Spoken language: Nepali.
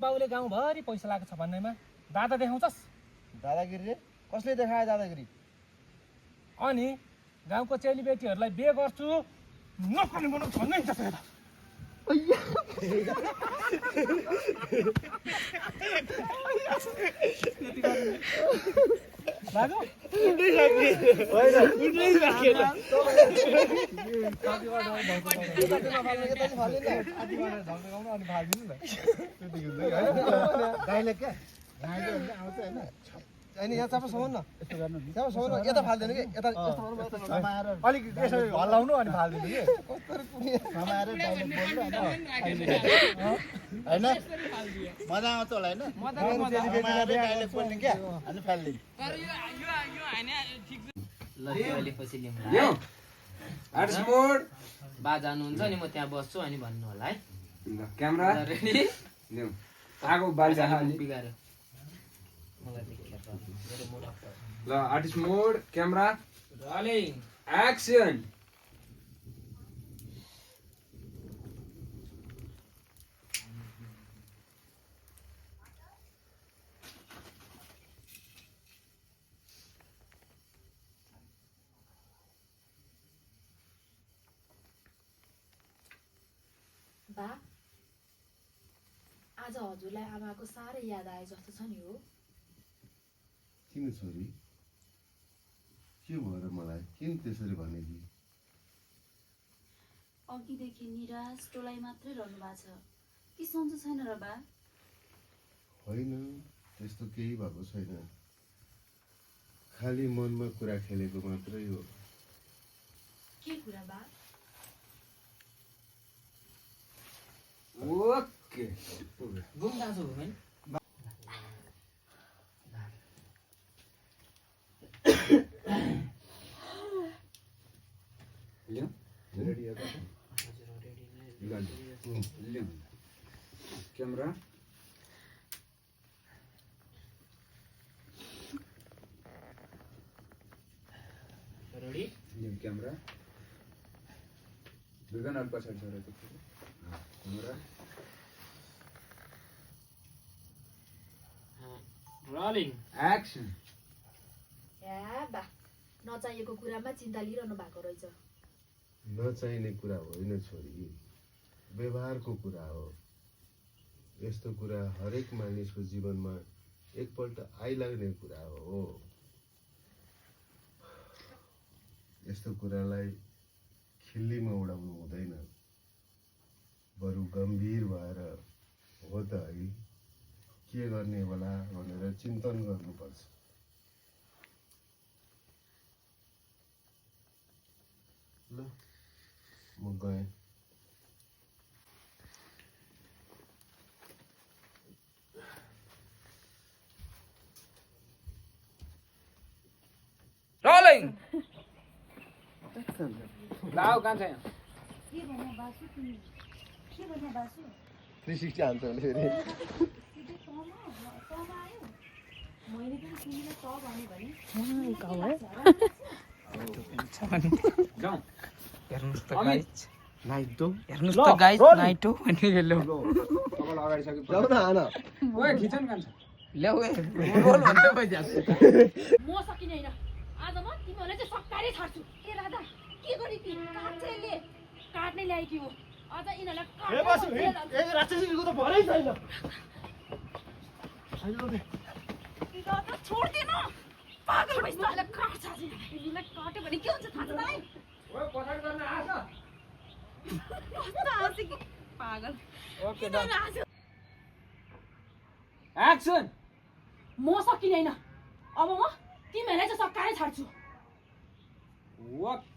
बाउले गाउँभरि पैसा लागेको छ भन्नेमा दादा देखाउँछस्? दादागिरी रे? कसले देखायो दादागिरी? अनि गाउँको चेलीबेटीहरूलाई बिहे गर्छु नखाने बनाउँछ भन्ने नि त्यसो त। दाजु होइन यहाँ तपाईँ समाउनु न, तपाईँ समाउनु यता फाल्दैन कि यता अलिक यसरी हल्लाउनु अनि फालिदिनु कि समाएर डाइलेक्ट बोल्नु होइन मजा आउँछ होला होइन डाइलेक्ट बोल्ने क्या अनि फालिदिनु ल अहिले पछि ल्याउँ आर्ट्स मोड बा जानुहुन्छ नि म त्यहाँ बस्छु अनि भन्नु होला है। क्यामेरा रेडी ल्याउ आगो बाल जा बिगार्यो मलाई देखेर मेरो मोड अफ ल आर्टिस्ट मोड क्यामेरा रोलिङ एक्सन बा आज हजुरलाई आमाको साह्रै याद आए जस्तो छ नि हो। किन छोरी के भएर मलाई किन त्यसरी भने कि? अघिदेखि निराश टोलाइ मात्रै रहनु भएको छ कि सन्चो छैन र बा? होइन त्यस्तो केही भएको छैन, खालि मनमा कुरा खेलेको मात्रै हो। के कुरा बा? ओके घुम दाजु घुम हैन ल्याउ रेडी हो त? ल्याउ क्यामेरा रेडी ल्याउ क्यामेरा विगन अल्प पछाडि सरेको क्यामेरा रोलिङ एक्सन या बा नचाहिएको कुरामा चिन्ता लिइरहनु भएको रहेछ। नचाहिने कुरा होइन छोरी, व्यवहारको कुरा हो। यस्तो कुरा हरेक मानिसको जीवनमा एकपल्ट आइलाग्ने कुरा हो। यस्तो कुरालाई खिल्लीमा उडाउनु हुँदैन, बरु गम्भीर भएर हो त है के गर्ने होला भनेर चिन्तन गर्नुपर्छ। ल म गएँ। रोलिङ लाउ कहाँ छ यहाँ 360 हान्छ भने फेरि जाउँ हेर्नुस् त अमित। गाइस हेर्नुस् त गाइस नाइटो भन्ने ल्याउ तपाईँलाई अगाडि सके जाऊ न आन ओए खिचन कान्छ ल्याउ ए रोल भन्दै भइजाछ म सकिने होइन, आज म तिमीहरूलाई चाहिँ सक्कारै छाड्छु। ए राधा के गरी कि काट्छेले काट्नै ल्याएकी हो, अझ यिनीहरूलाई ए बसु ए राक्षसीको त भरै छैन। राधा छोड्दिनु, पागल भइस् न। यसलाई काट्छ, यिनीलाई काट्यो भने के हुन्छ थाहा छ मलाई? ओए पछाडि गर्न आछ कस्तो हाँसे कि पागल। ओके किन हाँस्यो? एक्सन म सकिने होइन, अब म तिमीहरूलाई चाहिँ सक्कारै छाड्छु। ओके